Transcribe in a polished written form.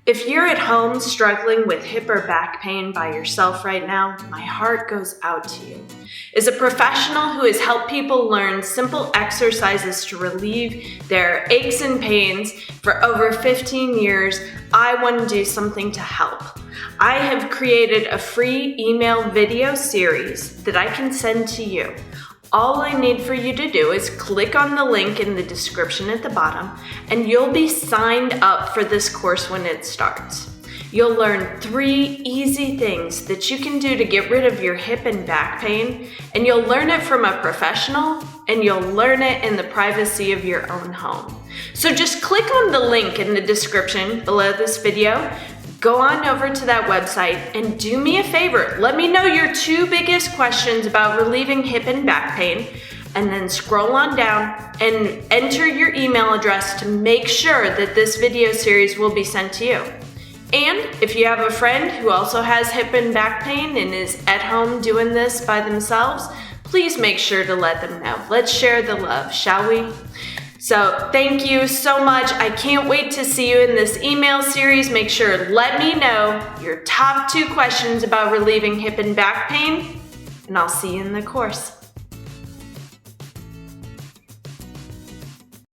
If you're at home struggling with hip or back pain by yourself right now, my heart goes out to you. As a professional who has helped people learn simple exercises to relieve their aches and pains for over 15 years, I want to do something to help. I have created a free email video series that I can send to you. All I need for you to do is click on the link in the description at the bottom, and you'll be signed up for this course when it starts. You'll learn 3 easy things that you can do to get rid of your hip and back pain, and you'll learn it from a professional, and you'll learn it in the privacy of your own home. So just click on the link in the description below this video. Go on over to that website and do me a favor. Let me know your 2 biggest questions about relieving hip and back pain, and then scroll on down and enter your email address to make sure that this video series will be sent to you. And if you have a friend who also has hip and back pain and is at home doing this by themselves, please make sure to let them know. Let's share the love, shall we? So thank you so much. I can't wait to see you in this email series. Make sure, let me know your top 2 questions about relieving hip and back pain, and I'll see you in the course.